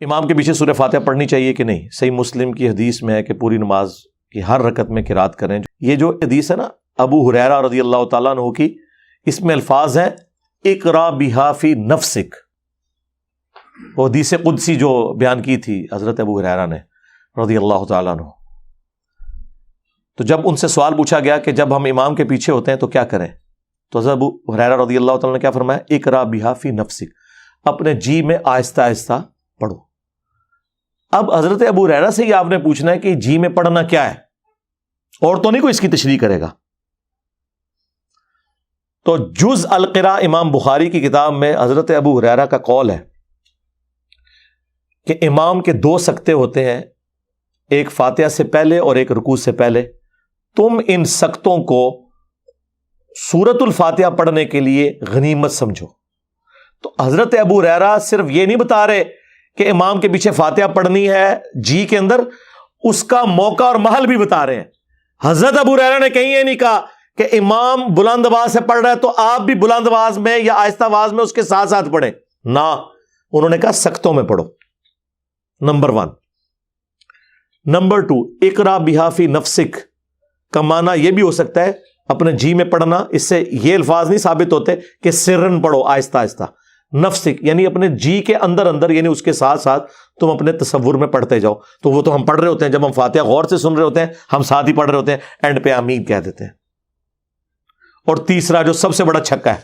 امام کے پیچھے سورہ فاتحہ پڑھنی چاہیے کہ نہیں؟ صحیح مسلم کی حدیث میں ہے کہ پوری نماز کی ہر رکعت میں قرات کریں. یہ جو حدیث ہے نا ابو ہریرہ رضی اللہ تعالیٰ عنہ کی، اس میں الفاظ ہیں اقرا بہا فی نفسک. وہ حدیث قدسی جو بیان کی تھی حضرت ابو ہریرہ نے رضی اللہ تعالیٰ عنہ. تو جب ان سے سوال پوچھا گیا کہ جب ہم امام کے پیچھے ہوتے ہیں تو کیا کریں، تو حضرت ابو ہریرہ رضی اللہ تعالیٰ نے کیا فرمایا؟ اقرا بہا فی نفسک، اپنے جی میں آہستہ آہستہ پڑھو. اب حضرت ابو ہریرہ سے یہ آپ نے پوچھنا ہے کہ جی میں پڑھنا کیا ہے، اور تو نہیں کوئی اس کی تشریح کرے گا. تو جز القراء امام بخاری کی کتاب میں حضرت ابو ہریرہ کا قول ہے کہ امام کے 2 سکتے ہوتے ہیں، ایک فاتحہ سے پہلے اور ایک رکوع سے پہلے. تم ان سکتوں کو سورۃ الفاتحہ پڑھنے کے لیے غنیمت سمجھو. تو حضرت ابو ہریرہ صرف یہ نہیں بتا رہے کہ امام کے پیچھے فاتحہ پڑھنی ہے جی کے اندر، اس کا موقع اور محل بھی بتا رہے ہیں. حضرت ابو ہریرہ نے کہیں یہ نہیں کہا کہ امام بلند آواز سے پڑھ رہا ہے تو آپ بھی بلند آواز میں یا آہستہ آواز میں اس کے ساتھ ساتھ پڑھیں. نہ، انہوں نے کہا سکتوں میں پڑھو. نمبر 1. نمبر 2، اقرا بہا فی نفسک کا معنی یہ بھی ہو سکتا ہے اپنے جی میں پڑھنا. اس سے یہ الفاظ نہیں ثابت ہوتے کہ سرن پڑھو آہستہ آہستہ. نفسک یعنی اپنے جی کے اندر اندر، یعنی اس کے ساتھ ساتھ تم اپنے تصور میں پڑھتے جاؤ. تو وہ تو ہم پڑھ رہے ہوتے ہیں، جب ہم فاتحہ غور سے سن رہے ہوتے ہیں ہم ساتھ ہی پڑھ رہے ہوتے ہیں، اینڈ پہ آمین کہہ دیتے ہیں. اور تیسرا جو سب سے بڑا چھکا ہے،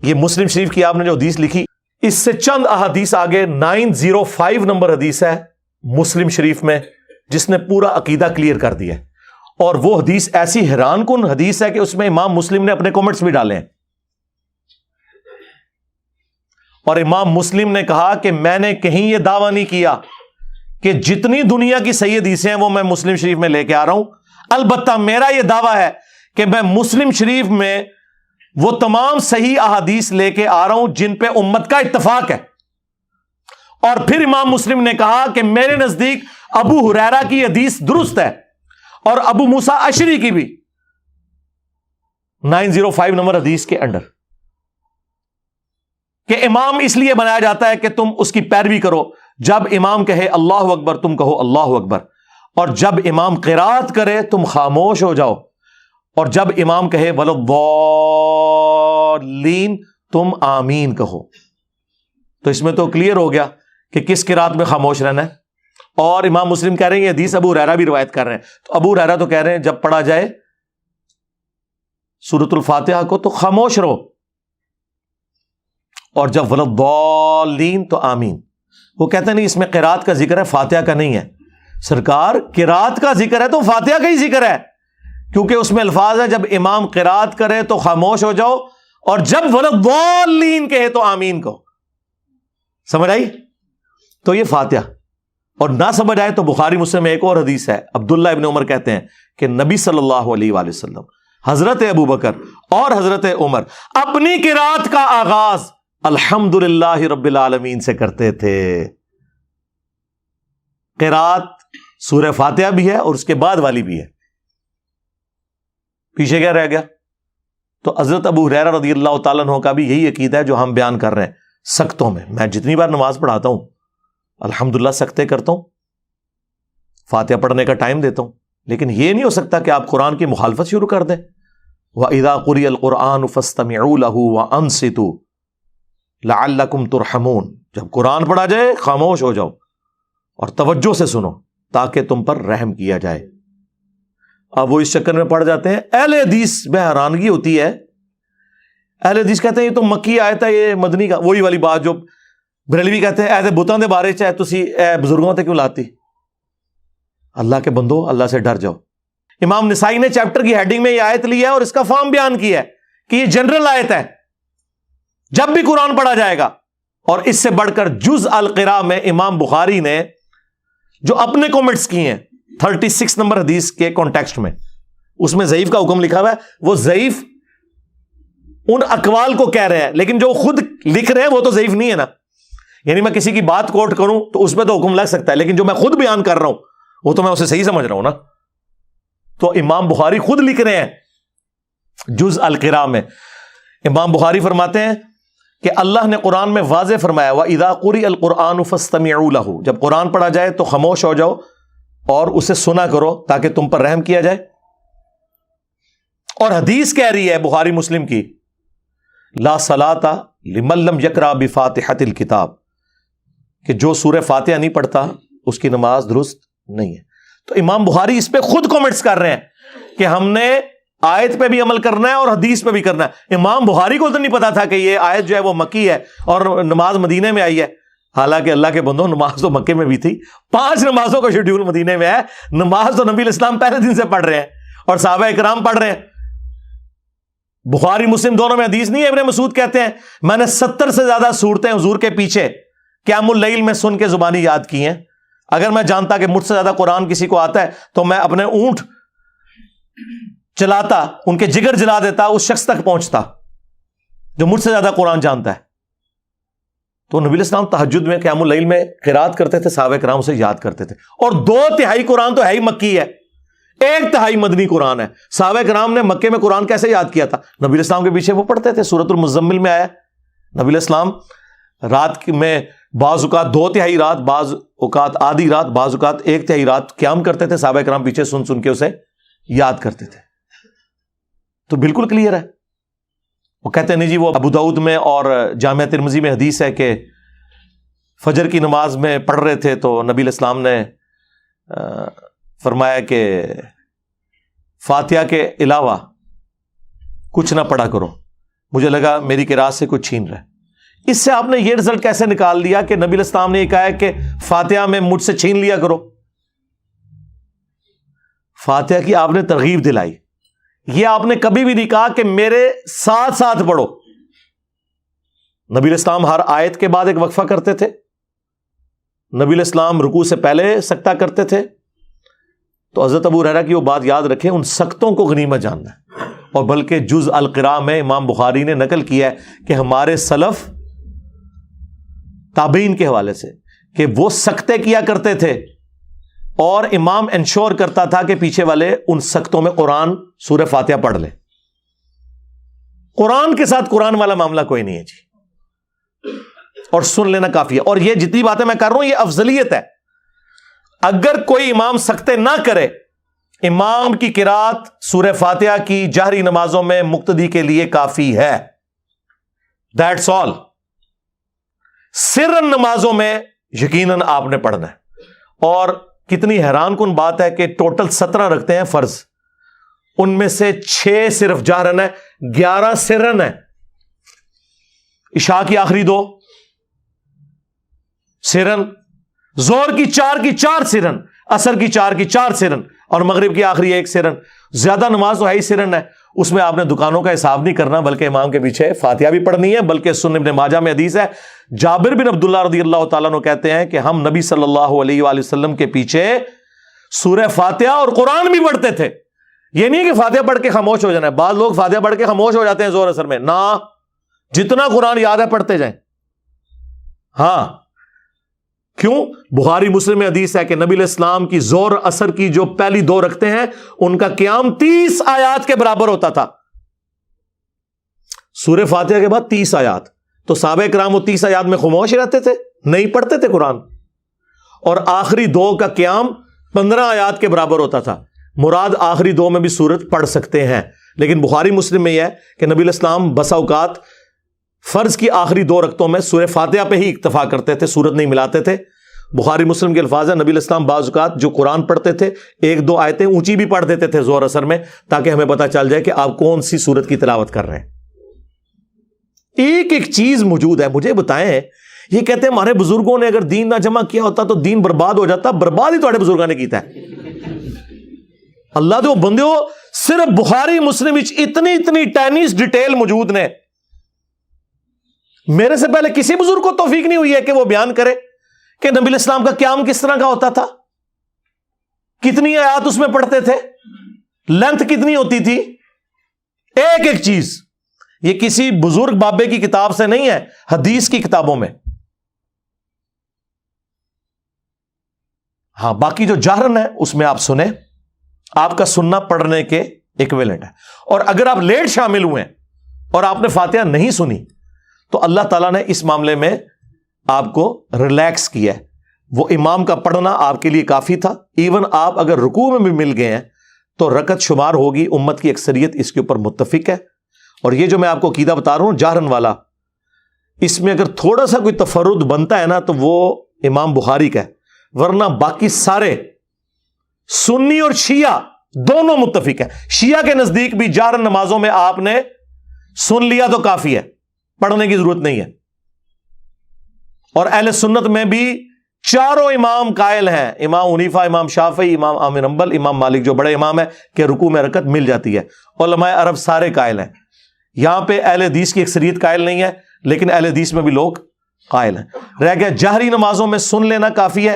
یہ مسلم شریف کی آپ نے جو حدیث لکھی، اس سے چند احادیث آگے 905 نمبر حدیث ہے مسلم شریف میں جس نے پورا عقیدہ کلیئر کر دیا ہے. اور وہ حدیث ایسی حیران کن حدیث ہے کہ اس میں امام مسلم نے اپنے کامنٹس بھی ڈالے ہیں. اور امام مسلم نے کہا کہ میں نے کہیں یہ دعویٰ نہیں کیا کہ جتنی دنیا کی صحیح حدیثیں ہیں وہ میں مسلم شریف میں لے کے آ رہا ہوں. البتہ میرا یہ دعویٰ ہے کہ میں مسلم شریف میں وہ تمام صحیح احادیث لے کے آ رہا ہوں جن پہ امت کا اتفاق ہے. اور پھر امام مسلم نے کہا کہ میرے نزدیک ابو ہریرہ کی حدیث درست ہے اور ابو موسیٰ اشعری کی بھی 905 نمبر حدیث کے انڈر، کہ امام اس لیے بنایا جاتا ہے کہ تم اس کی پیروی کرو. جب امام کہے اللہ اکبر تم کہو اللہ اکبر، اور جب امام قرات کرے تم خاموش ہو جاؤ، اور جب امام کہے وَلَضَّالِّينَ تم آمین کہو. تو اس میں تو کلیئر ہو گیا کہ کس قرات میں خاموش رہنا ہے. اور امام مسلم کہہ رہے ہیں یہ حدیث ابو ہریرہ بھی روایت کر رہے ہیں. تو ابو ہریرہ تو کہہ رہے ہیں جب پڑھا جائے سورۃ الفاتحہ کو تو خاموش رہو، اور جب وَلَضَّالِّينَ تو آمین. وہ کہتے ہیں نہیں اس میں قرات کا ذکر ہے، فاتحہ کا نہیں ہے. سرکار قرات کا ذکر ہے تو فاتحہ کا ہی ذکر ہے، کیونکہ اس میں الفاظ ہے جب امام قرات کرے تو خاموش ہو جاؤ، اور جب وَلَضَّالِّينَ کہے تو آمین کہو. سمجھ آئی؟ تو یہ فاتحہ. اور نہ سمجھ آئے تو بخاری مسلم میں ایک اور حدیث ہے، عبداللہ ابن عمر کہتے ہیں کہ نبی صلی اللہ علیہ وآلہ وسلم، حضرت ابو بکر اور حضرت عمر اپنی قرات کا آغاز الحمدللہ رب العالمین سے کرتے تھے. قرات سورہ فاتحہ بھی ہے اور اس کے بعد والی بھی ہے. پیچھے کیا رہ گیا؟ تو حضرت ابو ہریرہ رضی اللہ تعالیٰ عنہ کا بھی یہی عقیدہ ہے جو ہم بیان کر رہے ہیں. سکتوں میں جتنی بار نماز پڑھاتا ہوں الحمدللہ سکتے کرتا ہوں، فاتحہ پڑھنے کا ٹائم دیتا ہوں، لیکن یہ نہیں ہو سکتا کہ آپ قرآن کی مخالفت شروع کر دیں. وَإِذَا قُرِئَ الْقُرْآنُ فَاسْتَمِعُوا لَهُ وَأَنصِتُوا لَعَلَّكُمْ تُرْحَمُونَ. جب قرآن پڑھا جائے خاموش ہو جاؤ اور توجہ سے سنو تاکہ تم پر رحم کیا جائے. اب وہ اس چکر میں پڑ جاتے ہیں. اہل حدیث میں حیرانگی ہوتی ہے، اہل حدیث کہتے ہیں یہ تو مکی آیت ہے، یہ مدنی کا. وہی والی بات جو بریلوی کہتے ہیں ایسے بتاں دے بارے چاہے تسی اے بزرگوں تے کیوں لاتی. اللہ کے بندو اللہ سے ڈر جاؤ. امام نسائی نے چیپٹر کی ہیڈنگ میں یہ آیت لی ہے اور اس کا فارم بیان کیا ہے کہ یہ جنرل آیت ہے جب بھی قرآن پڑھا جائے گا. اور اس سے بڑھ کر جز القراء میں امام بخاری نے جو اپنے کومنٹس کیے ہیں 36 نمبر حدیث کے کانٹیکسٹ میں، اس میں ضعیف کا حکم لکھا ہوا ہے. وہ ضعیف ان اقوال کو کہہ رہے ہیں، لیکن جو خود لکھ رہے ہیں وہ تو ضعیف نہیں ہے نا. یعنی میں کسی کی بات کوٹ کروں تو اس میں تو حکم لگ سکتا ہے، لیکن جو میں خود بیان کر رہا ہوں وہ تو میں اسے صحیح سمجھ رہا ہوں نا. تو امام بخاری خود لکھ رہے ہیں جز القراء میں. امام بخاری فرماتے ہیں کہ اللہ نے قرآن میں واضح فرمایا وَإِذَا قُرِئَ الْقُرْآنُ فَاسْتَمِعُوا لَهُ، جب قرآن پڑھا جائے تو خاموش ہو جاؤ اور اسے سنا کرو تاکہ تم پر رحم کیا جائے۔ اور حدیث کہہ رہی ہے بخاری مسلم کی لا صلاۃ لمن لم یقرأ بفاتحۃ الکتاب، کہ جو سورہ فاتحہ نہیں پڑھتا اس کی نماز درست نہیں ہے۔ تو امام بخاری اس پہ خود کامنٹس کر رہے ہیں کہ ہم نے آیت پہ بھی عمل کرنا ہے اور حدیث پہ بھی کرنا ہے۔ امام بخاری کو تو نہیں پتا تھا کہ یہ آیت جو ہے وہ مکی ہے اور نماز مدینے میں آئی ہے، حالانکہ اللہ کے بندوں نماز تو مکے میں بھی تھی، 5 نمازوں کا شیڈیول مدینے میں ہے، نماز تو نبی الاسلام پہلے دن سے پڑھ رہے ہیں اور صحابہ اکرام پڑھ رہے ہیں۔ بخاری مسلم دونوں میں حدیث نہیں ہے، ابن مسعود کہتے ہیں میں نے 70 سے زیادہ صورتیں حضور کے پیچھے قیام اللیل میں سن کے زبانی یاد کی ہیں۔ اگر میں جانتا کہ مجھ سے زیادہ قرآن کسی کو آتا ہے تو میں اپنے اونٹ چلاتا، ان کے جگر جلا دیتا، اس شخص تک پہنچتا جو مجھ سے زیادہ قرآن جانتا ہے۔ تو نبی الاسلام تہجد میں قیام اللیل میں قرات کرتے تھے، صحابہ کرام اسے یاد کرتے تھے، اور 2/3 قرآن تو ہے ہی مکی ہے، 1/3 مدنی قرآن ہے۔ صحابہ کرام نے مکے میں قرآن کیسے یاد کیا تھا؟ نبی الاسلام کے پیچھے وہ پڑھتے تھے۔ سورۃ المزمل میں آیا نبی الاسلام رات میں بعض اوقات 2/3 رات، بعض اوقات آدھی رات، بعض اوقات 1/3 رات قیام کرتے تھے، صحابہ کرام پیچھے سن سن کے اسے یاد کرتے تھے۔ تو بالکل کلیئر ہے۔ وہ کہتے ہیں نہیں جی وہ ابو داؤد میں اور جامعہ ترمذی میں حدیث ہے کہ فجر کی نماز میں پڑھ رہے تھے تو نبی الاسلام نے فرمایا کہ فاتحہ کے علاوہ کچھ نہ پڑھا کرو، مجھے لگا میری قرات سے کچھ چھین رہا ہے۔ اس سے آپ نے یہ رزلٹ کیسے نکال دیا کہ نبی الاسلام نے یہ کہا ہے کہ فاتحہ میں مجھ سے چھین لیا کرو؟ فاتحہ کی آپ نے ترغیب دلائی، یہ آپ نے کبھی بھی نہیں کہا کہ میرے ساتھ ساتھ پڑھو۔ نبی الاسلام ہر آیت کے بعد ایک وقفہ کرتے تھے، نبی الاسلام رکوع سے پہلے سکتہ کرتے تھے۔ تو حضرت ابو ہریرہ کی وہ بات یاد رکھیں، ان سکتوں کو غنیمت جاننا ہے، اور بلکہ جز القراء میں امام بخاری نے نقل کیا ہے کہ ہمارے سلف تابعین کے حوالے سے کہ وہ سکتے کیا کرتے تھے اور امام انشور کرتا تھا کہ پیچھے والے ان سکتوں میں قرآن سورہ فاتحہ پڑھ لے۔ قرآن کے ساتھ قرآن والا معاملہ کوئی نہیں ہے جی، اور سن لینا کافی ہے۔ اور یہ جتنی باتیں میں کر رہا ہوں یہ افضلیت ہے۔ اگر کوئی امام سکتے نہ کرے، امام کی قرات سورہ فاتحہ کی جہری نمازوں میں مقتدی کے لیے کافی ہے، دیٹس آل۔ سرن نمازوں میں یقیناً آپ نے پڑھنا ہے۔ اور کتنی حیران کن بات ہے کہ ٹوٹل 17 رکھتے ہیں فرض، ان میں سے 6 صرف جہرن ہے، 11 سرن ہے۔ عشاء کی آخری 2 سرن، زور کی 4 کی 4 سرن، عصر کی 4 کی 4 سرن، اور مغرب کی آخری 1 سرن۔ زیادہ نماز تو ہے ہی سرن ہے، اس میں آپ نے دکانوں کا حساب نہیں کرنا، بلکہ امام کے پیچھے فاتحہ بھی پڑھنی ہے۔ بلکہ سنن ابن ماجہ میں حدیث ہے، جابر بن عبداللہ رضی اللہ تعالیٰ عنہ کہتے ہیں کہ ہم نبی صلی اللہ علیہ وآلہ وسلم کے پیچھے سورہ فاتحہ اور قرآن بھی پڑھتے تھے۔ یہ نہیں کہ فاتحہ پڑھ کے خاموش ہو جانا ہے، بعض لوگ فاتحہ پڑھ کے خاموش ہو جاتے ہیں زور اثر میں، نہ، جتنا قرآن یاد ہے پڑھتے جائیں۔ ہاں، کیوں؟ بخاری مسلم میں حدیث ہے کہ نبی علیہ السلام کی زور اثر کی جو پہلی 2 رکھتے ہیں ان کا قیام 30 آیات کے برابر ہوتا تھا۔ سورہ فاتحہ کے بعد 30 آیات، تو صحابہ کرام وہ 30 آیات میں خاموش رہتے تھے، نہیں پڑھتے تھے قرآن، اور آخری 2 کا قیام 15 آیات کے برابر ہوتا تھا۔ مراد آخری 2 میں بھی سورت پڑھ سکتے ہیں، لیکن بخاری مسلم میں یہ ہے کہ نبی علیہ السلام بسا اوقات فرض کی آخری 2 رکعتوں میں سورہ فاتحہ پہ ہی اکتفا کرتے تھے، سورت نہیں ملاتے تھے۔ بخاری مسلم کے الفاظ ہیں، نبی علیہ السلام بعض اوقات جو قرآن پڑھتے تھے 1-2 آیتیں اونچی بھی پڑھ دیتے تھے زور اثر میں، تاکہ ہمیں پتہ چل جائے کہ آپ کون سی سورت کی تلاوت کر رہے ہیں۔ ایک ایک چیز موجود ہے۔ مجھے بتائیں، یہ کہتے ہیں ہمارے بزرگوں نے اگر دین نہ جمع کیا ہوتا تو دین برباد ہو جاتا، برباد ہی تھوڑے بزرگوں نے کیتا ہے۔ اللہ دے بندے ہو، صرف بخاری مسلم اتنی ٹینس ڈیٹیل موجود نے، میرے سے پہلے کسی بزرگ کو توفیق نہیں ہوئی ہے کہ وہ بیان کرے کہ نبی علیہ السلام کا قیام کس طرح کا ہوتا تھا، کتنی آیات اس میں پڑھتے تھے، لینتھ کتنی ہوتی تھی، ایک ایک چیز۔ یہ کسی بزرگ بابے کی کتاب سے نہیں ہے، حدیث کی کتابوں میں۔ ہاں، باقی جو جہرن ہے اس میں آپ سنیں، آپ کا سننا پڑھنے کے ایکویلنٹ ہے۔ اور اگر آپ لیٹ شامل ہوئے اور آپ نے فاتحہ نہیں سنی تو اللہ تعالیٰ نے اس معاملے میں آپ کو ریلیکس کیا ہے. وہ امام کا پڑھنا آپ کے لیے کافی تھا. ایون آپ اگر رکوع میں بھی مل گئے ہیں تو رکعت شمار ہوگی. امت کی اکثریت اس کے اوپر متفق ہے. اور یہ جو میں آپ کو عقیدہ بتا رہا ہوں جہرن والا، اس میں اگر تھوڑا سا کوئی تفرد بنتا ہے نا تو وہ امام بخاری کا ہے، ورنہ باقی سارے سنی اور شیعہ دونوں متفق ہیں. شیعہ کے نزدیک بھی جہرن نمازوں میں آپ نے سن لیا تو کافی ہے، پڑھنے کی ضرورت نہیں ہے. اور اہل سنت میں بھی چاروں امام قائل ہیں، امام حنیفہ، امام شافعی، امام احمد بن حنبل، امام مالک جو بڑے امام ہے، کہ رکوع میں رکعت مل جاتی ہے. علماء عرب سارے قائل ہیں. یہاں پہ اہل حدیث کی اکثریت قائل نہیں ہے، لیکن اہل حدیث میں بھی لوگ قائل ہیں. رہ گیا جہری نمازوں میں سن لینا کافی ہے.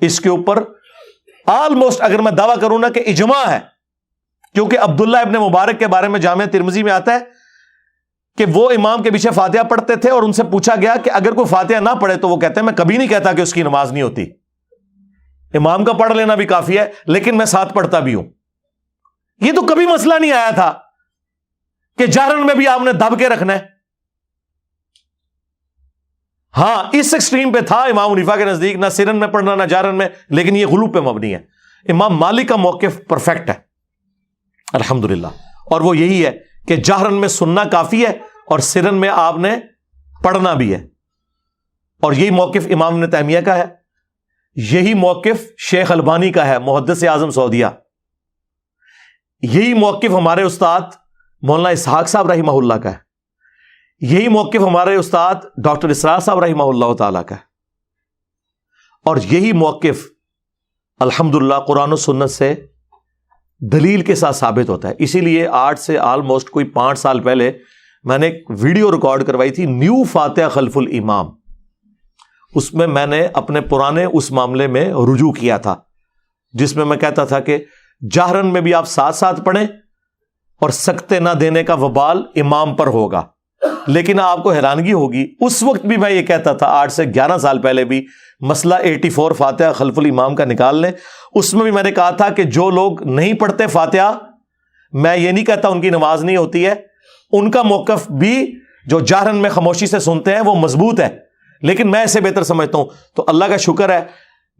اس کے اوپر آلموسٹ اگر میں دعویٰ کروں نا کہ اجماع ہے، کیونکہ عبداللہ ابن مبارک کے بارے میں جامع ترمذی میں آتا ہے کہ وہ امام کے پیچھے فاتحہ پڑھتے تھے، اور ان سے پوچھا گیا کہ اگر کوئی فاتحہ نہ پڑھے تو وہ کہتے ہیں میں کبھی نہیں کہتا کہ اس کی نماز نہیں ہوتی، امام کا پڑھ لینا بھی کافی ہے، لیکن میں ساتھ پڑھتا بھی ہوں. یہ تو کبھی مسئلہ نہیں آیا تھا کہ جہرن میں بھی آپ نے دب کے رکھنا ہے. ہاں اس ایکسٹریم پہ تھا امام حنیفہ کے نزدیک، نہ سرن میں پڑھنا نہ جہرن میں، لیکن یہ غلو پہ مبنی ہے. امام مالک کا موقف پرفیکٹ ہے الحمدللہ، اور وہ یہی ہے کہ جہرن میں سننا کافی ہے اور سرن میں آپ نے پڑھنا بھی ہے. اور یہی موقف امام ابن تیمیہ کا ہے، یہی موقف شیخ البانی کا ہے، محدث اعظم سعودیہ. یہی موقف ہمارے استاد مولانا اسحاق صاحب رحمہ اللہ کا ہے. یہی موقف ہمارے استاد ڈاکٹر اسرار صاحب رحمہ اللہ تعالیٰ کا ہے. اور یہی موقف الحمدللہ قرآن و سنت سے دلیل کے ساتھ ثابت ہوتا ہے. اسی لیے آج سے آلموسٹ کوئی 5 سال پہلے میں نے ایک ویڈیو ریکارڈ کروائی تھی، نیو فاتحہ خلف الامام. اس میں میں نے اپنے پرانے اس معاملے میں رجوع کیا تھا، جس میں میں کہتا تھا کہ جہرن میں بھی آپ ساتھ ساتھ پڑھیں اور سکتے نہ دینے کا وبال امام پر ہوگا. لیکن آپ کو حیرانگی ہوگی، اس وقت بھی میں یہ کہتا تھا، 8 سے 11 سال پہلے بھی، مسئلہ 84 فاتحہ خلف الامام کا نکال لیں. اس میں بھی میں نے کہا تھا کہ جو لوگ نہیں پڑھتے فاتحہ، میں یہ نہیں کہتا ان کی نماز نہیں ہوتی ہے، ان کا موقف بھی جو جہرن میں خاموشی سے سنتے ہیں وہ مضبوط ہے، لیکن میں اسے بہتر سمجھتا ہوں. تو اللہ کا شکر ہے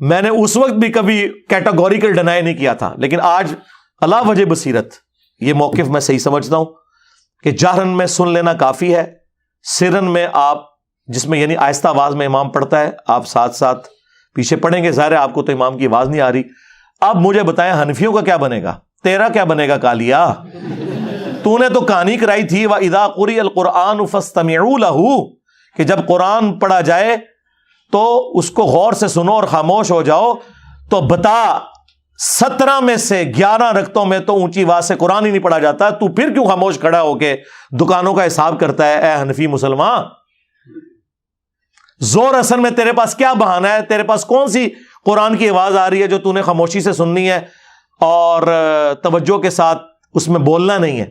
میں نے اس وقت بھی کبھی کیٹاگوریکل ڈینائی نہیں کیا تھا، لیکن آج اللہ وجہ بصیرت یہ موقف میں صحیح سمجھتا ہوں کہ جہرن میں سن لینا کافی ہے. سرن میں آپ، جس میں یعنی آہستہ آواز میں امام پڑھتا ہے، آپ ساتھ ساتھ پیچھے پڑھیں گے. ظاہر ہے آپ کو تو امام کی آواز نہیں آ رہی. اب مجھے بتائیں حنفیوں کا کیا بنے گا، تیرا کیا بنے گا کالیا؟ تو نے تو کہانی کرائی تھی وَإِذَا قُرِئَ الْقُرْآنُ فَاسْتَمِعُوا لَهُ، کہ جب قرآن پڑھا جائے تو اس کو غور سے سنو اور خاموش ہو جاؤ. تو بتا 17 میں سے 11 رکعتوں میں تو اونچی آواز سے قرآن ہی نہیں پڑھا جاتا، تو پھر کیوں خاموش کھڑا ہو کے دکانوں کا حساب کرتا ہے؟ اے حنفی مسلمان، زور اثر میں تیرے پاس کیا بہانہ ہے؟ تیرے پاس کون سی قرآن کی آواز آ رہی ہے جو تو نے خاموشی سے سننی ہے اور توجہ کے ساتھ اس میں بولنا نہیں ہے؟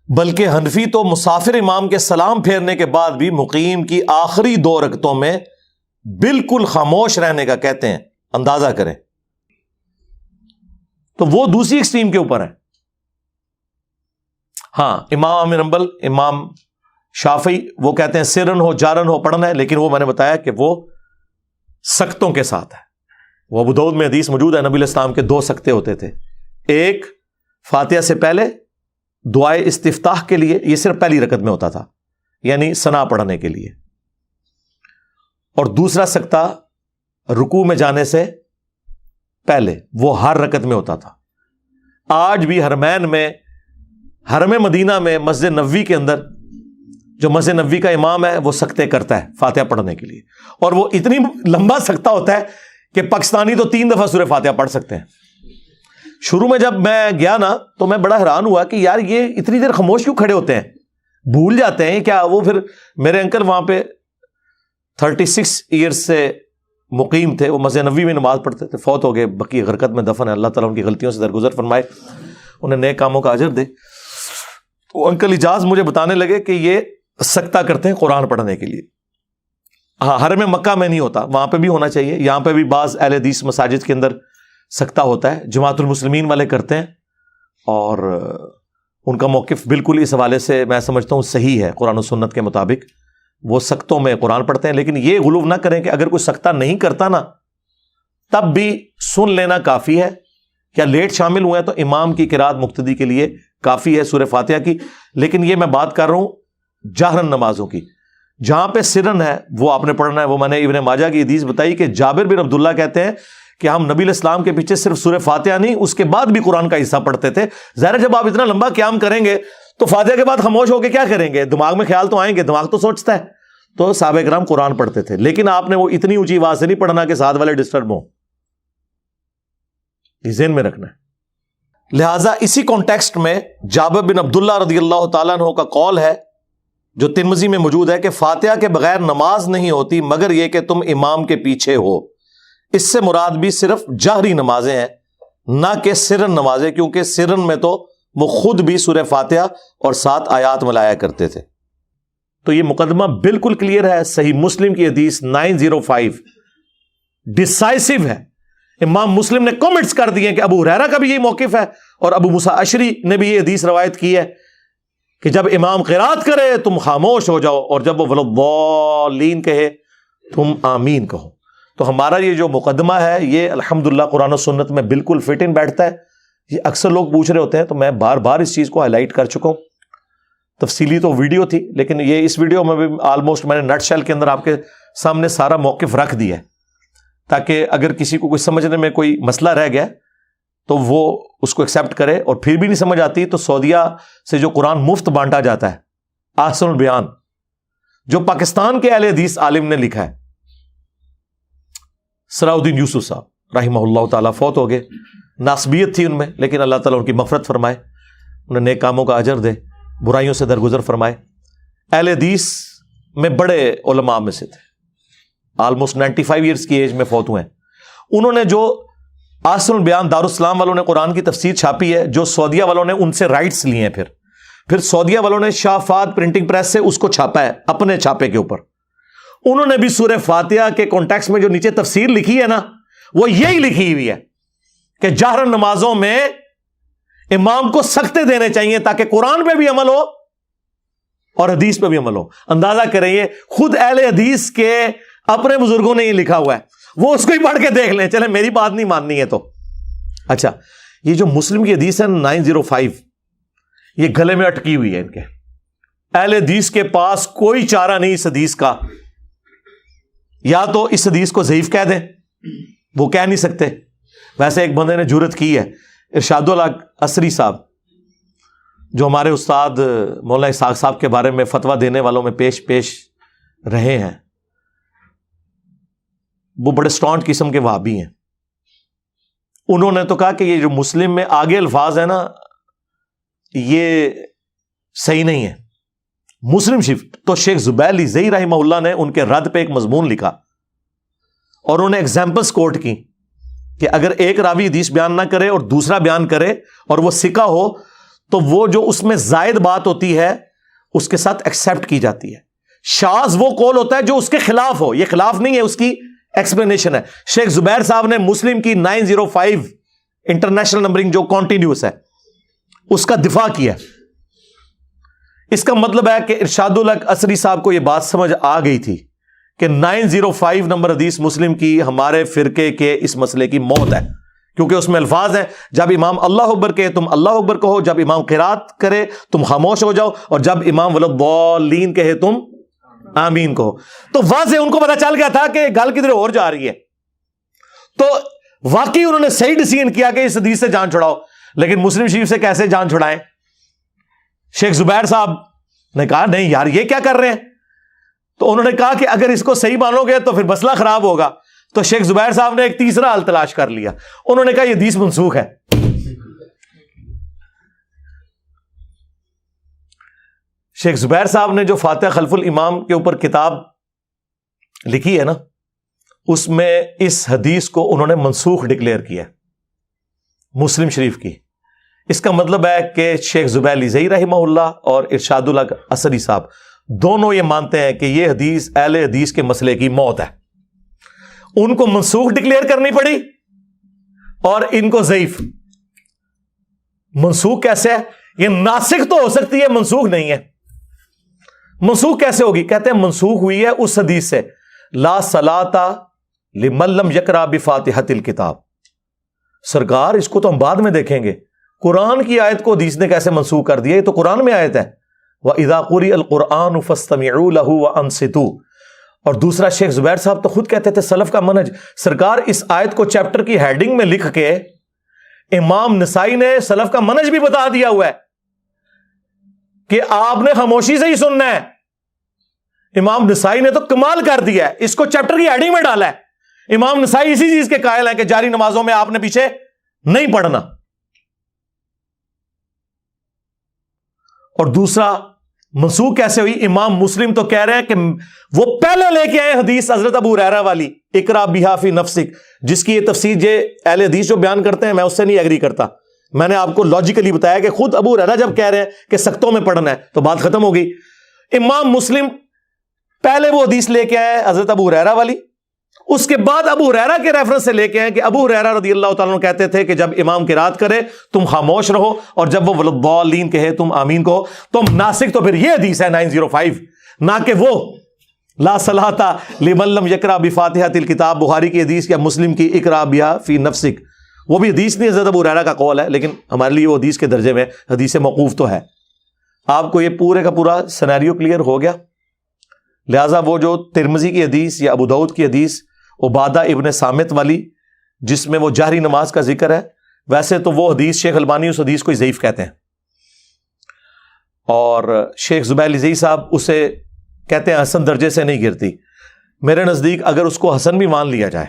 بلکہ حنفی تو مسافر امام کے سلام پھیرنے کے بعد بھی مقیم کی آخری 2 رکعتوں میں بالکل خاموش رہنے کا کہتے ہیں. اندازہ کریں. تو وہ دوسری ایکسٹریم کے اوپر ہے. ہاں امام احمد بن حنبل، امام شافعی وہ کہتے ہیں سرن ہو جارن ہو پڑھنا ہے، لیکن وہ میں نے بتایا کہ وہ سکتوں کے ساتھ ہے. وہ ابو داؤد میں حدیث موجود ہے، نبی علیہ السلام کے 2 سکتے ہوتے تھے. ایک فاتحہ سے پہلے دعائے استفتاح کے لیے، یہ صرف پہلی رکعت میں ہوتا تھا، یعنی ثنا پڑھنے کے لیے. اور دوسرا سکتہ رکوع میں جانے سے پہلے، وہ ہر رکعت میں ہوتا تھا. آج بھی حرمین میں، حرم مدینہ میں مسجد نبوی کے اندر جو مسجد نبوی کا امام ہے وہ سکتے کرتا ہے فاتحہ پڑھنے کے لیے، اور وہ اتنی لمبا سکتہ ہوتا ہے کہ پاکستانی تو 3 دفعہ سورہ فاتحہ پڑھ سکتے ہیں. شروع میں جب میں گیا نا تو میں بڑا حیران ہوا کہ یار یہ اتنی دیر خاموش کیوں کھڑے ہوتے ہیں، بھول جاتے ہیں کیا؟ وہ پھر میرے انکل وہاں پہ 36 ایئرز سے مقیم تھے، وہ مسجد نبوی میں نماز پڑھتے تھے، فوت ہو گئے، بقی غرقت میں دفن ہے. اللہ تعالیٰ ان کی غلطیوں سے درگزر فرمائے، انہیں نیک کاموں کا اجر دے. تو انکل اجاز مجھے بتانے لگے کہ یہ سکتہ کرتے ہیں قرآن پڑھنے کے لیے. ہاں حرم مکہ میں نہیں ہوتا، وہاں پہ بھی ہونا چاہیے. یہاں پہ بھی بعض اہل حدیث مساجد کے اندر سکتہ ہوتا ہے، جماعت المسلمین والے کرتے ہیں، اور ان کا موقف بالکل اس حوالے سے میں سمجھتا ہوں صحیح ہے، قرآن و سنت کے مطابق وہ سختوں میں قرآن پڑھتے ہیں، لیکن یہ غلو نہ کریں کہ اگر کوئی سختہ نہیں کرتا نا تب بھی سن لینا کافی ہے، کیا لیٹ شامل ہوئے ہیں تو امام کی قرات مقتدی کے لیے کافی ہے سورہ فاتحہ کی۔ لیکن یہ میں بات کر رہا ہوں جہرن نمازوں کی، جہاں پہ سرن ہے وہ آپ نے پڑھنا ہے۔ وہ میں نے ابن ماجہ کی حدیث بتائی کہ جابر بن عبداللہ کہتے ہیں کہ ہم نبی علیہ السلام کے پیچھے صرف سورہ فاتحہ نہیں اس کے بعد بھی قرآن کا حصہ پڑھتے تھے۔ ظاہر جب آپ اتنا لمبا قیام کریں گے تو فاتحہ کے بعد خاموش ہو کے کیا کریں گے؟ دماغ میں خیال تو آئیں گے، دماغ تو سوچتا ہے۔ تو صحابہ کرام قرآن پڑھتے تھے، لیکن آپ نے وہ اتنی اونچی آواز سے نہیں پڑھنا کہ ساتھ والے ڈسٹرب ہوں، یہ ذہن میں رکھنا ہے۔ لہٰذا اسی کانٹیکسٹ میں جابر بن عبداللہ رضی اللہ تعالیٰ عنہ کا قول ہے جو ترمذی میں موجود ہے کہ فاتحہ کے بغیر نماز نہیں ہوتی مگر یہ کہ تم امام کے پیچھے ہو۔ اس سے مراد بھی صرف جہری نمازیں ہیں، نہ کہ سرن نمازیں، کیونکہ سرن میں تو وہ خود بھی سورہ فاتحہ اور 7 آیات ملایا کرتے تھے۔ تو یہ مقدمہ بالکل کلیئر ہے، صحیح مسلم کی حدیث 905 ڈیسائسو ہے۔ امام مسلم نے کامنٹس کر دیے کہ ابو ہریرہ کا بھی یہی موقف ہے، اور ابو موسیٰ اشعری نے بھی یہ حدیث روایت کی ہے کہ جب امام قرات کرے تم خاموش ہو جاؤ، اور جب وہ وَلَضَّالِّينَ کہے تم آمین کہو۔ تو ہمارا یہ جو مقدمہ ہے یہ الحمدللہ قرآن و سنت میں بالکل فٹ ان بیٹھتا ہے۔ یہ اکثر لوگ پوچھ رہے ہوتے ہیں تو میں بار بار اس چیز کو ہائی لائٹ کر چکا ہوں، تفصیلی تو ویڈیو تھی لیکن یہ اس ویڈیو میں بھی آلموسٹ میں نے نٹ شیل کے اندر آپ کے سامنے سارا موقف رکھ دیا ہے، تاکہ اگر کسی کو کچھ سمجھنے میں کوئی مسئلہ رہ گیا تو وہ اس کو ایکسیپٹ کرے، اور پھر بھی نہیں سمجھ آتی تو سعودیہ سے جو قرآن مفت بانٹا جاتا ہے احسن البیان، جو پاکستان کے اہل حدیث عالم نے لکھا ہے، صلاح الدین یوسف صاحب رحمہ اللہ تعالیٰ فوت ہو گئے، ناسبیت تھی ان میں، لیکن اللہ تعالیٰ ان کی مغفرت فرمائے، انہیں نیک کاموں کا اجر دے، برائیوں سے درگزر فرمائے۔ اہل حدیث میں بڑے علماء میں سے تھے، آلموسٹ 95 ایئرس کی ایج میں فوت ہوئے ہیں۔ انہوں نے جو احسن البیان دارالسلام والوں نے قرآن کی تفسیر چھاپی ہے، جو سعودیہ والوں نے ان سے رائٹس لیے ہیں، پھر سعودیہ والوں نے شاہ فہد پرنٹنگ پریس سے اس کو چھاپا ہے اپنے چھاپے کے اوپر، انہوں نے بھی سورہ فاتحہ کے کانٹیکسٹ میں جو نیچے تفسیر لکھی ہے نا وہ یہی لکھی ہوئی ہے کہ جہر نمازوں میں امام کو سختے دینے چاہیے تاکہ قرآن پہ بھی عمل ہو اور حدیث پہ بھی عمل ہو۔ اندازہ کریں یہ خود اہل حدیث کے اپنے بزرگوں نے یہ لکھا ہوا ہے، وہ اس کو ہی پڑھ کے دیکھ لیں، چلے میری بات نہیں ماننی ہے تو۔ اچھا، یہ جو مسلم کی حدیث ہے 905 یہ گلے میں اٹکی ہوئی ہے ان کے، اہل حدیث کے پاس کوئی چارہ نہیں اس حدیث کا، یا تو اس حدیث کو ضعیف کہہ دیں، وہ کہہ نہیں سکتے۔ ویسے ایک بندے نے جرت کی ہے، ارشاد الحق عصری صاحب جو ہمارے استاد مولانا اسحاق صاحب کے بارے میں فتویٰ دینے والوں میں پیش رہے ہیں، وہ بڑے اسٹرانٹ قسم کے وہابی ہیں۔ انہوں نے تو کہا کہ یہ جو مسلم میں آگے الفاظ ہیں نا یہ صحیح نہیں ہے، مسلم شریف۔ تو شیخ زبیر لیزئی رحمہ اللہ نے ان کے رد پہ ایک مضمون لکھا اور انہوں نے ایگزامپلس کوٹ کی کہ اگر ایک راوی حدیث بیان نہ کرے اور دوسرا بیان کرے اور وہ ثقہ ہو تو وہ جو اس میں زائد بات ہوتی ہے اس کے ساتھ ایکسیپٹ کی جاتی ہے۔ شاذ وہ قول ہوتا ہے جو اس کے خلاف ہو، یہ خلاف نہیں ہے، اس کی ایکسپلینیشن ہے۔ شیخ زبیر صاحب نے مسلم کی 905 انٹرنیشنل نمبرنگ جو کانٹینیوس ہے اس کا دفاع کیا۔ اس کا مطلب ہے کہ ارشاد الحق عصری صاحب کو یہ بات سمجھ آ گئی تھی کہ 905 نمبر حدیث مسلم کی ہمارے فرقے کے اس مسئلے کی موت ہے، کیونکہ اس میں الفاظ ہیں جب امام اللہ اکبر کہے تم اللہ اکبر کہو، جب امام قرات کرے تم خاموش ہو جاؤ، اور جب امام وَلَضَّالِّينَ کہے تم آمین کہو۔ تو واضح ان کو پتا چل گیا تھا کہ گل کدھر اور جا رہی ہے، تو واقعی انہوں نے صحیح ڈیسیژن کیا کہ اس حدیث سے جان چھڑاؤ۔ لیکن مسلم شریف سے کیسے جان چھڑائیں؟ شیخ زبیر صاحب نے کہا نہیں یار یہ کیا کر رہے ہیں، تو انہوں نے کہا کہ اگر اس کو صحیح مانو گے تو پھر مسئلہ خراب ہوگا۔ تو شیخ زبیر صاحب نے ایک تیسرا حل تلاش کر لیا، انہوں نے کہا یہ حدیث منسوخ ہے۔ شیخ زبیر صاحب نے جو فاتحہ خلف الامام کے اوپر کتاب لکھی ہے نا اس میں اس حدیث کو انہوں نے منسوخ ڈکلیئر کیا مسلم شریف کی۔ اس کا مطلب ہے کہ شیخ زبیر لیزئی رحمہ اللہ اور ارشاد الحق عصری صاحب دونوں یہ مانتے ہیں کہ یہ حدیث اہل حدیث کے مسئلے کی موت ہے، ان کو منسوخ ڈکلیئر کرنی پڑی اور ان کو ضعیف۔ منسوخ کیسے ہے یہ ناسخ تو ہو سکتی ہے، منسوخ نہیں ہے۔ منسوخ کیسے ہوگی؟ کہتے ہیں منسوخ ہوئی ہے اس حدیث سے لا صلاۃ لمن لم یقرأ بفاتحۃ الکتاب۔ سرکار اس کو تو ہم بعد میں دیکھیں گے، قرآن کی آیت کو حدیث نے کیسے منسوخ کر دیا؟ یہ تو قرآن میں آیت ہے وَإِذَا قُرِئَ الْقُرْآنُ فَاسْتَمِعُوا لَهُ وَأَنصِتُوا۔ اور دوسرا شیخ زبیر صاحب تو خود کہتے تھے سلف کا منہج، سرکار اس آیت کو چیپٹر کی ہیڈنگ میں لکھ کے امام نسائی نے سلف کا منہج بھی بتا دیا ہوا ہے کہ آپ نے خاموشی سے ہی سننا ہے۔ امام نسائی نے تو کمال کر دیا ہے، اس کو چیپٹر کی ہیڈنگ میں ڈالا ہے۔ امام نسائی اسی چیز کے قائل ہیں کہ جاری نمازوں میں آپ نے پیچھے نہیں پڑھنا۔ اور دوسرا منسوخ کیسے ہوئی؟ امام مسلم تو کہہ رہے ہیں کہ وہ پہلے لے کے آئے حدیث حضرت ابو ہریرہ والی اقرا بہا فی نفسک، جس کی یہ تفسیر یہ اہل حدیث جو بیان کرتے ہیں میں اس سے نہیں ایگری کرتا۔ میں نے آپ کو لاجیکلی بتایا کہ خود ابو ہریرہ جب کہہ رہے ہیں کہ سختوں میں پڑھنا ہے تو بات ختم ہو گئی۔ امام مسلم پہلے وہ حدیث لے کے آئے حضرت ابو ہریرہ والی، اس کے بعد ابو ہریرہ کے ریفرنس سے لے کے آئے کہ ابو ہریرہ رضی اللہ تعالیٰ عنہ کہتے تھے کہ جب امام قرات کرے تم خاموش رہو، اور جب وہ ولضالین کہے تم آمین کہو۔ تم ناسک تو پھر یہ حدیث ہے 905، نہ کہ وہ لا صلاۃ لمن لم یقرأ بفاتحۃ الکتاب، بخاری کی حدیث یا مسلم کی اقرا بہا فی نفسک۔ وہ بھی حدیث نہیں، حضرت ابو ہریرہ کا قول ہے، لیکن ہمارے لیے وہ حدیث کے درجے میں حدیث موقوف تو ہے۔ آپ کو یہ پورے کا پورا سینیریو کلیئر ہو گیا؟ لہٰذا وہ جو ترمذی کی حدیث یا ابو داؤد کی حدیث عبادہ ابن صامت والی جس میں وہ جہری نماز کا ذکر ہے، ویسے تو وہ حدیث شیخ البانی اس حدیث کو ضعیف کہتے ہیں، اور شیخ زبیر لزئی صاحب اسے کہتے ہیں حسن درجے سے نہیں گرتی۔ میرے نزدیک اگر اس کو حسن بھی مان لیا جائے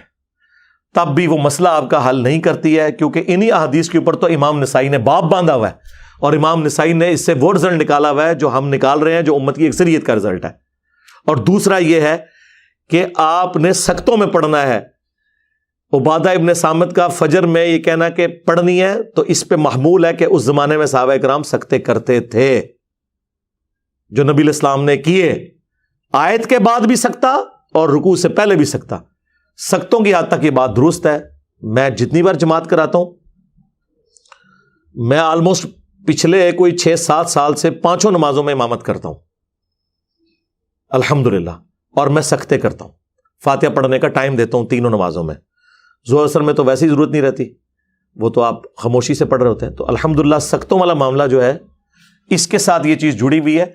تب بھی وہ مسئلہ آپ کا حل نہیں کرتی ہے، کیونکہ انہی احادیث کے اوپر تو امام نسائی نے باب باندھا ہوا ہے، اور امام نسائی نے اس سے وہ رزلٹ نکالا ہوا ہے جو ہم نکال رہے ہیں، جو امت کی اکثریت کا رزلٹ ہے۔ اور دوسرا یہ ہے کہ آپ نے سختوں میں پڑھنا ہے۔ عبادہ ابن صامت کا فجر میں یہ کہنا کہ پڑھنی ہے تو اس پہ محمول ہے کہ اس زمانے میں صحابہ کرام سکتے کرتے تھے، جو نبی علیہ السلام نے کیے، آیت کے بعد بھی سکتا اور رکوع سے پہلے بھی سکتا۔ سختوں کی حد تک یہ بات درست ہے۔ میں جتنی بار جماعت کراتا ہوں، میں آلموسٹ پچھلے کوئی 6-7 سال سے 5 نمازوں میں امامت کرتا ہوں الحمدللہ، اور میں سکتے کرتا ہوں، فاتحہ پڑھنے کا ٹائم دیتا ہوں تینوں نمازوں میں۔ ظہر اثر میں تو ویسے ہی ضرورت نہیں رہتی، وہ تو آپ خاموشی سے پڑھ رہے ہوتے ہیں۔ تو الحمدللہ سختوں والا معاملہ جو ہے اس کے ساتھ یہ چیز جڑی ہوئی ہے۔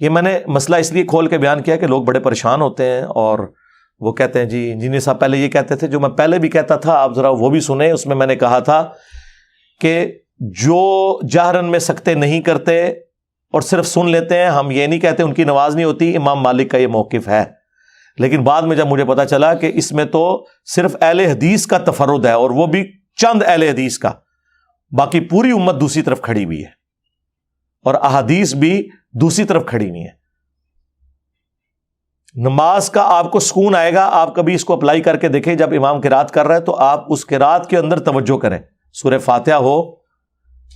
یہ میں نے مسئلہ اس لیے کھول کے بیان کیا کہ لوگ بڑے پریشان ہوتے ہیں، اور وہ کہتے ہیں جی انجینئر صاحب پہلے یہ کہتے تھے، جو میں پہلے بھی کہتا تھا آپ ذرا وہ بھی سنیں۔ اس میں نے کہا تھا کہ جو جہرن میں سکتے نہیں کرتے اور صرف سن لیتے ہیں، ہم یہ نہیں کہتے ان کی نماز نہیں ہوتی، امام مالک کا یہ موقف ہے۔ لیکن بعد میں جب مجھے پتا چلا کہ اس میں تو صرف اہل حدیث کا تفرد ہے، اور وہ بھی چند اہل حدیث کا، باقی پوری امت دوسری طرف کھڑی ہوئی ہے، اور احادیث بھی دوسری طرف کھڑی ہوئی ہے۔ نماز کا آپ کو سکون آئے گا، آپ کبھی اس کو اپلائی کر کے دیکھیں، جب امام قرات کر رہا ہے تو آپ اس قرات کے اندر توجہ کریں، سورہ فاتحہ ہو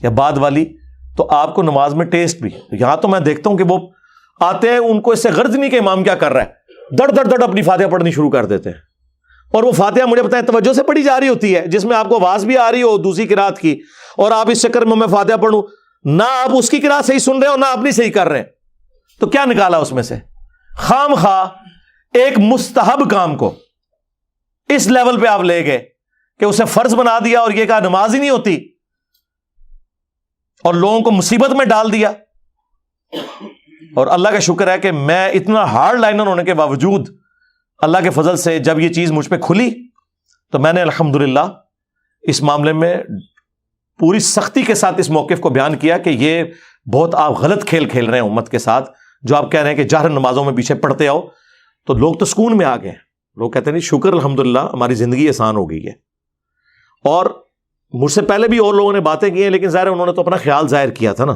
یا بعد والی، تو آپ کو نماز میں ٹیسٹ بھی۔ یہاں تو میں دیکھتا ہوں کہ وہ آتے ہیں، ان کو اس سے غرض نہیں کہ امام کیا کر رہا ہے، دڑ دڑ دڑ اپنی فاتحہ پڑھنی شروع کر دیتے ہیں، اور وہ فاتحہ مجھے بتائیں توجہ سے پڑھی جا رہی ہوتی ہے، جس میں آپ کو آواز بھی آ رہی ہو دوسری قرات کی، اور آپ اس چکر میں فاتحہ پڑھوں، نہ آپ اس کی قرات صحیح سن رہے ہو نہ اپنی صحیح کر رہے ہیں، تو کیا نکالا اس میں سے؟ خام خواہ ایک مستحب کام کو اس لیول پہ آپ لے گئے کہ اسے فرض بنا دیا، اور یہ کہا نماز ہی نہیں ہوتی، اور لوگوں کو مصیبت میں ڈال دیا۔ اور اللہ کا شکر ہے کہ میں اتنا ہارڈ لائنر ہونے کے باوجود اللہ کے فضل سے جب یہ چیز مجھ پہ کھلی تو میں نے الحمدللہ اس معاملے میں پوری سختی کے ساتھ اس موقف کو بیان کیا کہ یہ بہت آپ غلط کھیل کھیل رہے ہیں امت کے ساتھ، جو آپ کہہ رہے ہیں کہ جہر نمازوں میں پیچھے پڑھتے آؤ۔ تو لوگ تو سکون میں آ گئے، لوگ کہتے ہیں شکر الحمدللہ ہماری زندگی آسان ہو گئی ہے۔ اور مجھ سے پہلے بھی اور لوگوں نے باتیں کی ہیں، لیکن ظاہر انہوں نے تو اپنا خیال ظاہر کیا تھا نا۔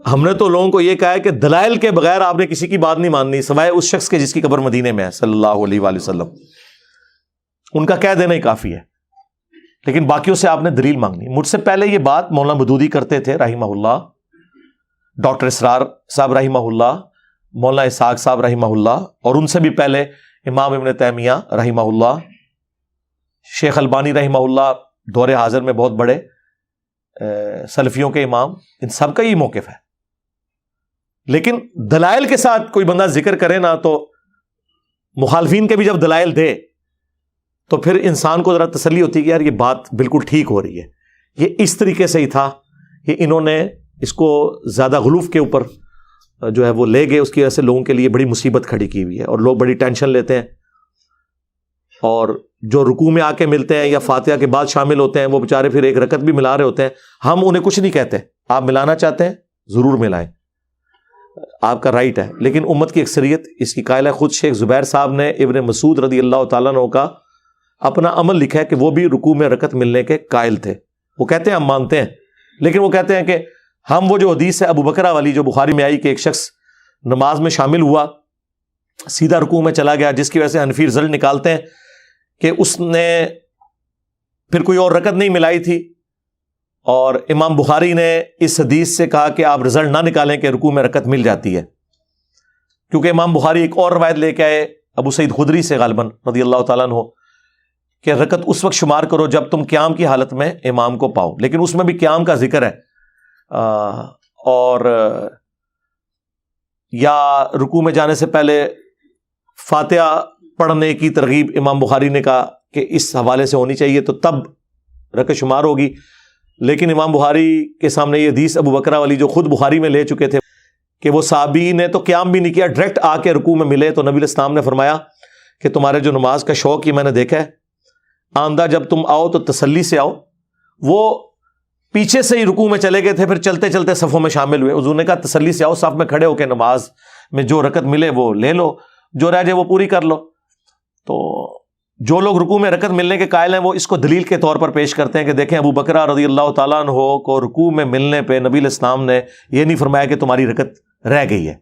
ہم نے تو لوگوں کو یہ کہا ہے کہ دلائل کے بغیر آپ نے کسی کی بات نہیں ماننی، سوائے اس شخص کے جس کی قبر مدینے میں ہے صلی اللہ علیہ وآلہ وسلم، ان کا کہہ دینا ہی کافی ہے، لیکن باقیوں سے آپ نے دلیل مانگنی۔ مجھ سے پہلے یہ بات مولانا مودودی کرتے تھے رحمہ اللہ، ڈاکٹر اسرار صاحب رحمہ اللہ، مولانا اسحاق صاحب رحمہ اللہ، اور ان سے بھی پہلے امام ابن تیمیہ رحمہ اللہ، شیخ البانی رحمہ اللہ دور حاضر میں بہت بڑے سلفیوں کے امام، ان سب کا یہ موقف ہے. لیکن دلائل کے ساتھ کوئی بندہ ذکر کرے نا، تو مخالفین کے بھی جب دلائل دے تو پھر انسان کو ذرا تسلی ہوتی ہے کہ یار یہ بات بالکل ٹھیک ہو رہی ہے. یہ اس طریقے سے ہی تھا کہ انہوں نے اس کو زیادہ غلوف کے اوپر جو ہے وہ لے گئے، اس کی وجہ سے لوگوں کے لیے بڑی مصیبت کھڑی کی ہوئی ہے، اور لوگ بڑی ٹینشن لیتے ہیں. اور جو رکوع میں آ کے ملتے ہیں یا فاتحہ کے بعد شامل ہوتے ہیں، وہ بیچارے پھر ایک رکعت بھی ملا رہے ہوتے ہیں. ہم انہیں کچھ نہیں کہتے، آپ ملانا چاہتے ہیں ضرور ملائیں، آپ کا رائٹ ہے. لیکن امت کی اکثریت اس کی قائل ہے. خود شیخ زبیر صاحب نے ابن مسعود رضی اللہ تعالیٰ عنہ کا اپنا عمل لکھا ہے کہ وہ بھی رکوع میں رکعت ملنے کے قائل تھے. وہ کہتے ہیں ہم مانتے ہیں، لیکن وہ کہتے ہیں کہ ہم وہ جو حدیث ہے ابو بکرہ والی جو بخاری میں آئی کہ ایک شخص نماز میں شامل ہوا، سیدھا رکوع میں چلا گیا، جس کی وجہ سے حنفی رزلٹ نکالتے ہیں کہ اس نے پھر کوئی اور رکعت نہیں ملائی تھی. اور امام بخاری نے اس حدیث سے کہا کہ آپ رزلٹ نہ نکالیں کہ رکوع میں رکعت مل جاتی ہے، کیونکہ امام بخاری ایک اور روایت لے کے آئے ابو سعید خدری سے غالباً رضی اللہ تعالیٰ عنہ کہ رکعت اس وقت شمار کرو جب تم قیام کی حالت میں امام کو پاؤ. لیکن اس میں بھی قیام کا ذکر ہے، اور یا رکوع میں جانے سے پہلے فاتحہ پڑھنے کی ترغیب امام بخاری نے کہا کہ اس حوالے سے ہونی چاہیے، تو تب رکعت شمار ہوگی. لیکن امام بخاری کے سامنے یہ حدیث ابو بکرہ والی جو خود بخاری میں لے چکے تھے کہ وہ صحابی نے تو قیام بھی نہیں کیا، ڈائریکٹ آ کے رکوع میں ملے، تو نبی علیہ السلام نے فرمایا کہ تمہارے جو نماز کا شوق یہ میں نے دیکھا ہے، آندہ جب تم آؤ تو تسلی سے آؤ. وہ پیچھے سے ہی رکوع میں چلے گئے تھے، پھر چلتے چلتے صفوں میں شامل ہوئے. حضور نے کہا تسلی سے آؤ، صف میں کھڑے ہو کے نماز میں جو رکعت ملے وہ لے لو، جو رہ جائے وہ پوری کر لو. تو جو لوگ رکوع میں رکعت ملنے کے قائل ہیں وہ اس کو دلیل کے طور پر پیش کرتے ہیں کہ دیکھیں ابو بکرہ رضی اللہ تعالیٰ عنہ کو رکوع میں ملنے پہ نبی علیہ السلام نے یہ نہیں فرمایا کہ تمہاری رکعت رہ گئی ہے.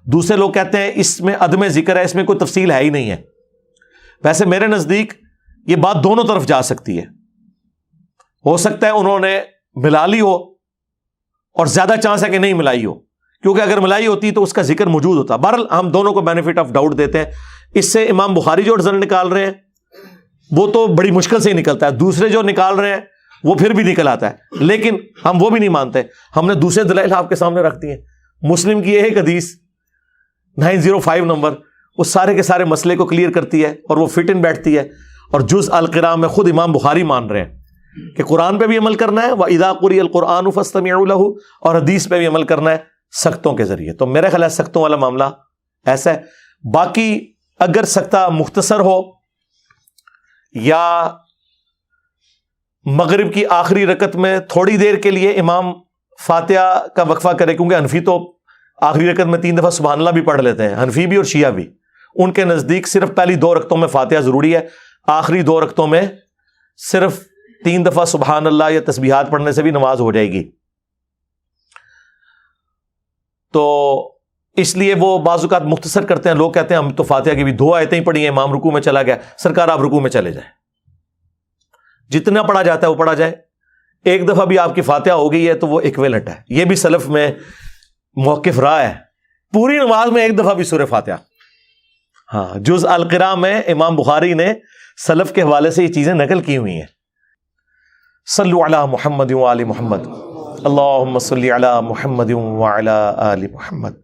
دوسرے لوگ کہتے ہیں اس میں عدم ذکر ہے، اس میں کوئی تفصیل ہے ہی نہیں ہے. ویسے میرے نزدیک یہ بات دونوں طرف جا سکتی ہے. ہو سکتا ہے انہوں نے ملا لی ہو اور زیادہ چانس ہے کہ نہیں ملائی ہو، کیونکہ اگر ملائی ہوتی تو اس کا ذکر موجود ہوتا. بہرحال ہم دونوں کو بینیفٹ آف ڈاؤٹ دیتے ہیں. اس سے امام بخاری جو رزلٹ نکال رہے ہیں وہ تو بڑی مشکل سے ہی نکلتا ہے، دوسرے جو نکال رہے ہیں وہ پھر بھی نکل آتا ہے، لیکن ہم وہ بھی نہیں مانتے. ہم نے دوسرے دلائل آپ کے سامنے رکھ دی ہیں. مسلم کی ایک حدیث 905 نمبر وہ سارے کے سارے مسئلے کو کلیئر کرتی ہے اور وہ فٹ ان بیٹھتی ہے. اور جز القراء میں خود امام بخاری مان رہے ہیں کہ قرآن پہ بھی عمل کرنا ہے، وَإِذَا قُرِئَ الْقُرْآنُ فَاسْتَمِعُوا لَهُ، اور حدیث پہ بھی عمل کرنا ہے سختوں کے ذریعے. تو میرے خیال ہے سختوں والا معاملہ ایسا ہے. باقی اگر سختہ مختصر ہو یا مغرب کی آخری رکعت میں تھوڑی دیر کے لیے امام فاتحہ کا وقفہ کرے، کیونکہ حنفی تو آخری رکعت میں 3 دفعہ سبحان اللہ بھی پڑھ لیتے ہیں، حنفی بھی اور شیعہ بھی. ان کے نزدیک صرف پہلی 2 رکعتوں میں فاتحہ ضروری ہے، آخری 2 رکعتوں میں صرف 3 دفعہ سبحان اللہ یا تسبیحات پڑھنے سے بھی نماز ہو جائے گی. تو اس لیے وہ بعض اوقات مختصر کرتے ہیں. لوگ کہتے ہیں ہم تو فاتحہ کی بھی 2 آیتیں ہی پڑھی ہیں، امام رکوع میں چلا گیا. سرکار آپ رکوع میں چلے جائیں، جتنا پڑھا جاتا ہے وہ پڑھا جائے. ایک دفعہ بھی آپ کی فاتحہ ہو گئی ہے تو وہ ایکویلنٹ ہے. یہ بھی سلف میں موقف رہا ہے، پوری نماز میں ایک دفعہ بھی سورہ فاتحہ. ہاں، جز القراء میں امام بخاری نے سلف کے حوالے سے یہ چیزیں نقل کی ہوئی ہیں. صلو علی محمد و آل محمد، اللہم صلی علی محمد و علی آل محمد.